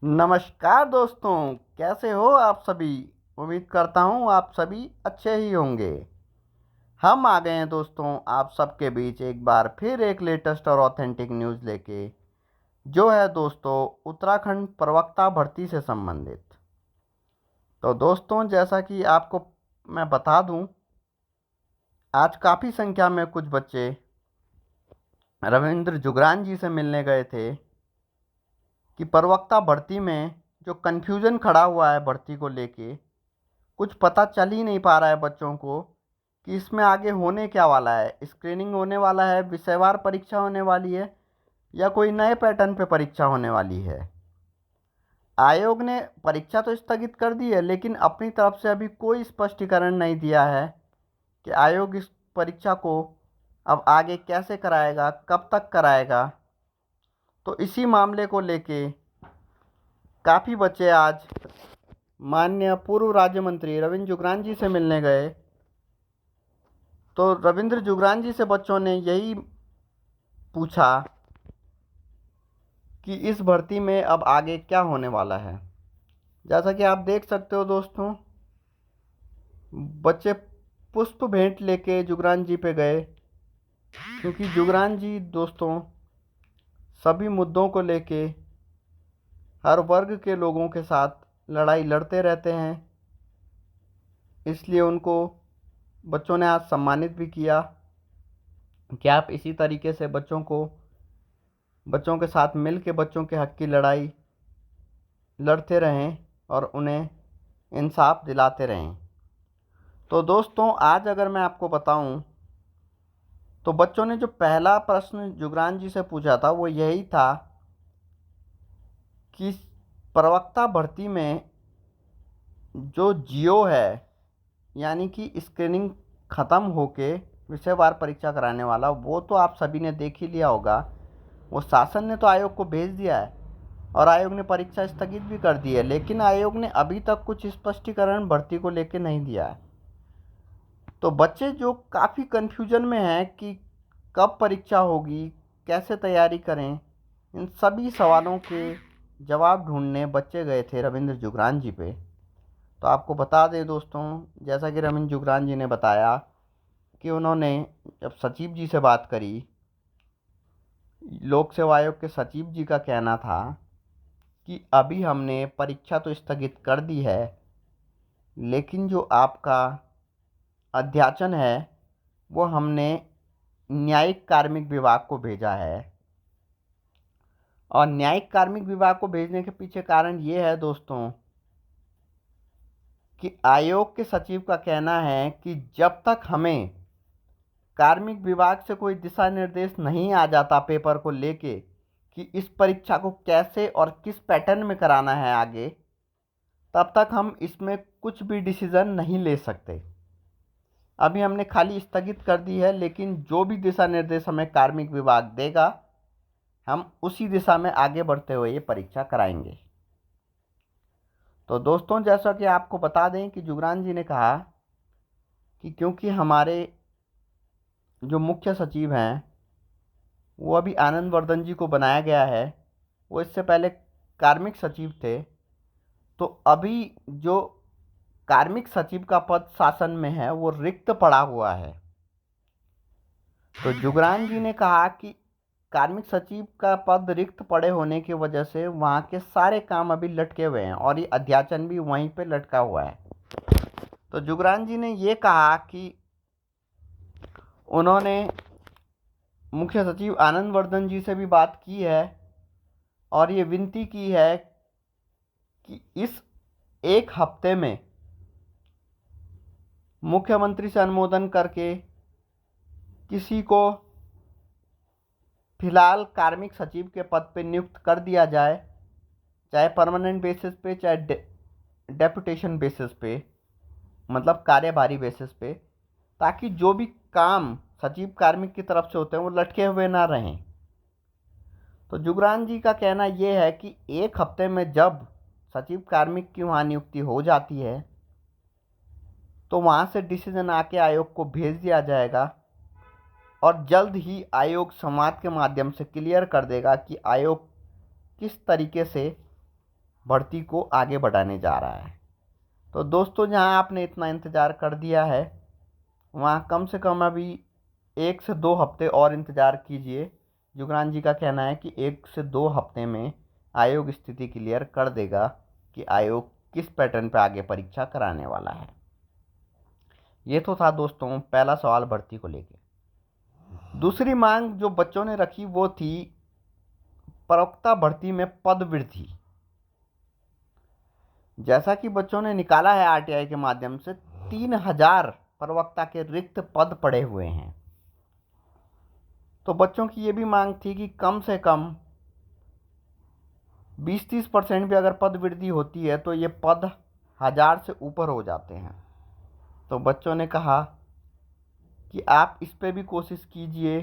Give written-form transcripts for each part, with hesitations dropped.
नमस्कार दोस्तों। कैसे हो आप सभी। उम्मीद करता हूँ आप सभी अच्छे ही होंगे। हम आ गए हैं दोस्तों आप सबके बीच एक बार फिर एक लेटेस्ट और ऑथेंटिक न्यूज़ लेके, जो है दोस्तों उत्तराखंड प्रवक्ता भर्ती से संबंधित। तो दोस्तों जैसा कि आपको मैं बता दूं, आज काफ़ी संख्या में कुछ बच्चे रविंद्र जुगरान जी से मिलने गए थे कि प्रवक्ता भर्ती में जो कन्फ्यूज़न खड़ा हुआ है भर्ती को लेके, कुछ पता चल ही नहीं पा रहा है बच्चों को कि इसमें आगे होने क्या वाला है। स्क्रीनिंग होने वाला है, विषयवार परीक्षा होने वाली है, या कोई नए पैटर्न पे परीक्षा होने वाली है। आयोग ने परीक्षा तो स्थगित कर दी है, लेकिन अपनी तरफ से अभी कोई स्पष्टीकरण नहीं दिया है कि आयोग इस परीक्षा को अब आगे कैसे कराएगा, कब तक कराएगा। तो इसी मामले को लेके काफ़ी बच्चे आज माननीय पूर्व राज्य मंत्री रविंद्र जुगरान जी से मिलने गए। तो रविंद्र जुगरान जी से बच्चों ने यही पूछा कि इस भर्ती में अब आगे क्या होने वाला है। जैसा कि आप देख सकते हो दोस्तों, बच्चे पुष्प भेंट लेके जुगरान जी पे गए, क्योंकि जुगरान जी दोस्तों सभी मुद्दों को लेके हर वर्ग के लोगों के साथ लड़ाई लड़ते रहते हैं। इसलिए उनको बच्चों ने आज सम्मानित भी किया कि आप इसी तरीके से बच्चों के साथ मिल के बच्चों के हक की लड़ाई लड़ते रहें और उन्हें इंसाफ दिलाते रहें। तो दोस्तों आज अगर मैं आपको बताऊं, तो बच्चों ने जो पहला प्रश्न जुगरान जी से पूछा था वो यही था कि प्रवक्ता भर्ती में जो जियो है, यानी कि स्क्रीनिंग ख़त्म होके विषयवार परीक्षा कराने वाला, वो तो आप सभी ने देख ही लिया होगा। वो शासन ने तो आयोग को भेज दिया है और आयोग ने परीक्षा स्थगित भी कर दी है, लेकिन आयोग ने अभी तक कुछ स्पष्टीकरण भर्ती को लेकर नहीं दिया है। तो बच्चे जो काफ़ी कन्फ्यूजन में हैं कि कब परीक्षा होगी, कैसे तैयारी करें, इन सभी सवालों के जवाब ढूंढने बच्चे गए थे रविंद्र जुगरान जी पे। तो आपको बता दें दोस्तों, जैसा कि रविंद्र जुगरान जी ने बताया कि उन्होंने जब सचिव जी से बात करी, लोक सेवा आयोग के सचिव जी का कहना था कि अभी हमने परीक्षा तो स्थगित कर दी है, लेकिन जो आपका अध्याचन है वो हमने न्यायिक कार्मिक विभाग को भेजा है। और न्यायिक कार्मिक विभाग को भेजने के पीछे कारण ये है दोस्तों कि आयोग के सचिव का कहना है कि जब तक हमें कार्मिक विभाग से कोई दिशा निर्देश नहीं आ जाता पेपर को लेके कि इस परीक्षा को कैसे और किस पैटर्न में कराना है आगे, तब तक हम इसमें कुछ भी डिसीज़न नहीं ले सकते। अभी हमने खाली स्थगित कर दी है, लेकिन जो भी दिशा निर्देश हमें कार्मिक विभाग देगा, हम उसी दिशा में आगे बढ़ते हुए ये परीक्षा कराएंगे। तो दोस्तों जैसा कि आपको बता दें कि जुगरान जी ने कहा कि क्योंकि हमारे जो मुख्य सचिव हैं वो अभी आनंद वर्धन जी को बनाया गया है, वो इससे पहले कार्मिक सचिव थे, तो अभी जो कार्मिक सचिव का पद शासन में है वो रिक्त पड़ा हुआ है। तो जुगरान जी ने कहा कि कार्मिक सचिव का पद रिक्त पड़े होने की वजह से वहाँ के सारे काम अभी लटके हुए हैं और ये अध्याचन भी वहीं पे लटका हुआ है। तो जुगरान जी ने ये कहा कि उन्होंने मुख्य सचिव आनंद वर्धन जी से भी बात की है और ये विनती की है कि इस एक हफ्ते में मुख्यमंत्री से अनुमोदन करके किसी को फिलहाल कार्मिक सचिव के पद पर नियुक्त कर दिया जाए, चाहे परमानेंट बेसिस पे चाहे डेपुटेशन बेसिस पे, मतलब कार्यभारी बेसिस पे, ताकि जो भी काम सचिव कार्मिक की तरफ से होते हैं वो लटके हुए ना रहें। तो जुगरान जी का कहना ये है कि एक हफ्ते में जब सचिव कार्मिक की वहाँ नियुक्ति हो जाती है तो वहाँ से डिसीजन आके आयोग को भेज दिया जाएगा और जल्द ही आयोग संवाद के माध्यम से क्लियर कर देगा कि आयोग किस तरीके से भर्ती को आगे बढ़ाने जा रहा है। तो दोस्तों, जहां आपने इतना इंतज़ार कर दिया है, वहां कम से कम अभी 1 से 2 हफ्ते और इंतज़ार कीजिए। जुगरान जी का कहना है कि 1 से 2 हफ्ते में आयोग स्थिति क्लियर कर देगा कि आयोग किस पैटर्न पे आगे परीक्षा कराने वाला है। ये तो था दोस्तों पहला सवाल भर्ती को लेके। दूसरी मांग जो बच्चों ने रखी वो थी प्रवक्ता भर्ती में पद वृद्धि। जैसा कि बच्चों ने निकाला है आरटीआई के माध्यम से, 3000 प्रवक्ता के रिक्त पद पड़े हुए हैं। तो बच्चों की ये भी मांग थी कि कम से कम 20-30% भी अगर पद वृद्धि होती है तो ये पद 1000 से ऊपर हो जाते हैं। तो बच्चों ने कहा कि आप इस पे भी कोशिश कीजिए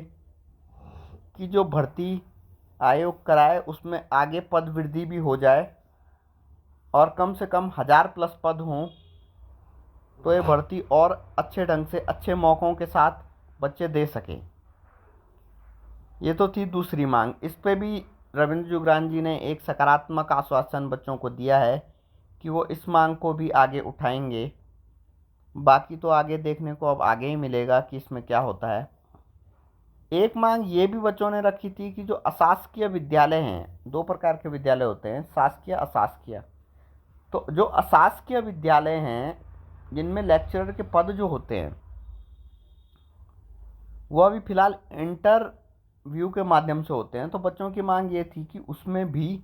कि जो भर्ती आयोग कराए उसमें आगे पद वृद्धि भी हो जाए और कम से कम 1000+ पद हों, तो ये भर्ती और अच्छे ढंग से अच्छे मौक़ों के साथ बच्चे दे सकें। ये तो थी दूसरी मांग। इस पे भी रविंद्र जुगरान जी ने एक सकारात्मक आश्वासन बच्चों को दिया है कि वो इस मांग को भी आगे उठाएंगे। बाकी तो आगे देखने को अब आगे ही मिलेगा कि इसमें क्या होता है। एक मांग ये भी बच्चों ने रखी थी कि जो अशासकीय विद्यालय हैं, 2 प्रकार के विद्यालय होते हैं, शासकीय अशासकीय। तो जो अशासकीय विद्यालय हैं जिनमें लेक्चरर के पद जो होते हैं वो अभी फ़िलहाल इंटरव्यू के माध्यम से होते हैं। तो बच्चों की मांग ये थी कि उसमें भी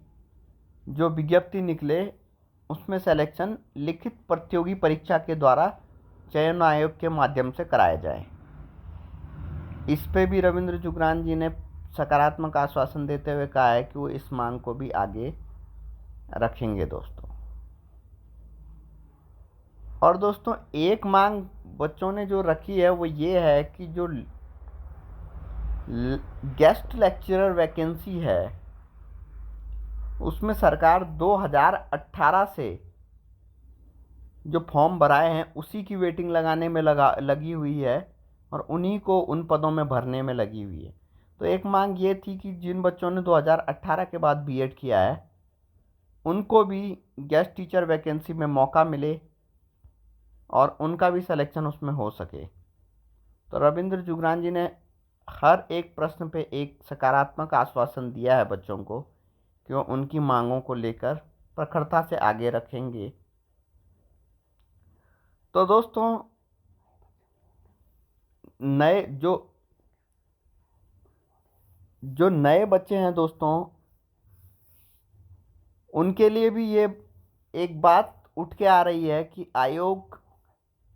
जो विज्ञप्ति निकले उसमें सिलेक्शन लिखित प्रतियोगी परीक्षा के द्वारा चयन आयोग के माध्यम से कराया जाए। इस पे भी रविंद्र जुगरान जी ने सकारात्मक आश्वासन देते हुए कहा है कि वो इस मांग को भी आगे रखेंगे दोस्तों। और दोस्तों, एक मांग बच्चों ने जो रखी है वो ये है कि जो गेस्ट लेक्चरर वैकेंसी है उसमें सरकार 2018 से जो फॉर्म भराए हैं उसी की वेटिंग लगाने में लगी हुई है और उन्हीं को उन पदों में भरने में लगी हुई है। तो एक मांग ये थी कि जिन बच्चों ने 2018 के बाद बीएड किया है उनको भी गेस्ट टीचर वैकेंसी में मौका मिले और उनका भी सिलेक्शन उसमें हो सके। तो रविंद्र जुगरान जी ने हर एक प्रश्न पे एक सकारात्मक आश्वासन दिया है बच्चों को कि वो उनकी मांगों को लेकर प्रखरता से आगे रखेंगे। तो दोस्तों, नए जो नए बच्चे हैं दोस्तों, उनके लिए भी ये एक बात उठ के आ रही है कि आयोग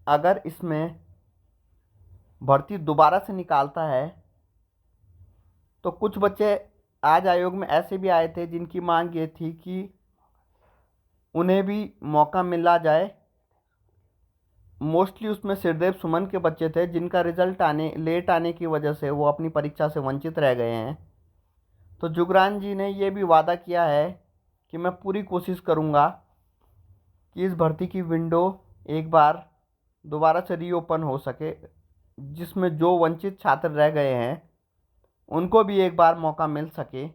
अगर इसमें भर्ती दोबारा से निकालता है तो कुछ बच्चे आज आयोग में ऐसे भी आए थे जिनकी मांग ये थी कि उन्हें भी मौका मिला जाए। मोस्टली उसमें सिरदेव सुमन के बच्चे थे जिनका रिजल्ट लेट आने की वजह से वो अपनी परीक्षा से वंचित रह गए हैं। तो जुगरान जी ने ये भी वादा किया है कि मैं पूरी कोशिश करूँगा कि इस भर्ती की विंडो एक बार दोबारा से रीओपन हो सके, जिसमें जो वंचित छात्र रह गए हैं उनको भी एक बार मौका मिल सके।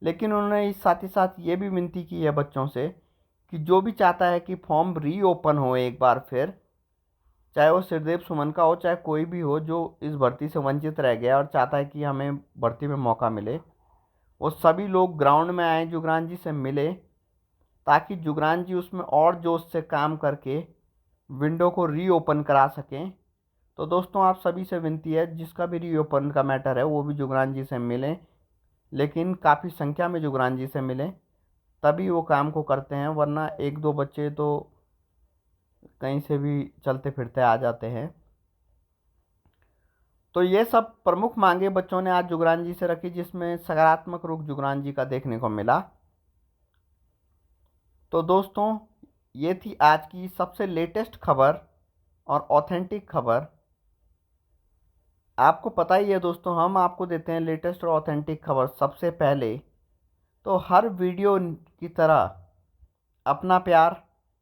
लेकिन उन्होंने इस साथ ही साथ ये भी विनती की है बच्चों से कि जो भी चाहता है कि फॉर्म रीओपन हो एक बार फिर, चाहे वो सिरदेव सुमन का हो चाहे कोई भी हो जो इस भर्ती से वंचित रह गया और चाहता है कि हमें भर्ती में मौका मिले, वो सभी लोग ग्राउंड में आए, जुगरान जी से मिले, ताकि जुगरान जी उसमें और जोश से काम करके विंडो को रीओपन करा सकें। तो दोस्तों, आप सभी से विनती है जिसका भी रीओपन का मैटर है वो भी जुगरान जी से मिलें, लेकिन काफ़ी संख्या में जुगरान जी से मिलें, तभी वो काम को करते हैं, वरना 1-2 बच्चे तो कहीं से भी चलते फिरते आ जाते हैं। तो ये सब प्रमुख मांगे बच्चों ने आज जुगरान जी से रखी, जिसमें सकारात्मक रुख जुगरान जी का देखने को मिला। तो दोस्तों, ये थी आज की सबसे लेटेस्ट खबर और ऑथेंटिक खबर। आपको पता ही है दोस्तों, हम आपको देते हैं लेटेस्ट और ऑथेंटिक खबर सबसे पहले। तो हर वीडियो की तरह अपना प्यार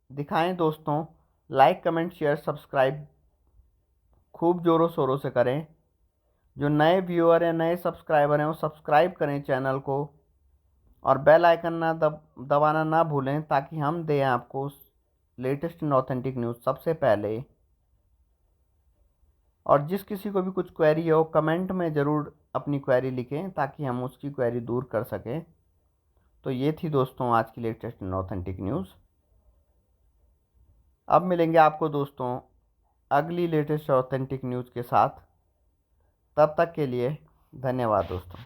दिखाएं दोस्तों, लाइक कमेंट शेयर सब्सक्राइब खूब ज़ोरों शोरों से करें। जो नए व्यूअर हैं, नए सब्सक्राइबर हैं, वो सब्सक्राइब करें चैनल को और बेल आइकन दबाना ना भूलें, ताकि हम दें आपको लेटेस्ट एंड ऑथेंटिक न्यूज़ सबसे पहले। और जिस किसी को भी कुछ क्वेरी हो, कमेंट में ज़रूर अपनी क्वेरी लिखें, ताकि हम उसकी क्वेरी दूर कर सकें। तो ये थी दोस्तों आज की लेटेस्ट एंड ऑथेंटिक न्यूज़। अब मिलेंगे आपको दोस्तों अगली लेटेस्ट ऑथेंटिक न्यूज़ के साथ। तब तक के लिए धन्यवाद दोस्तों।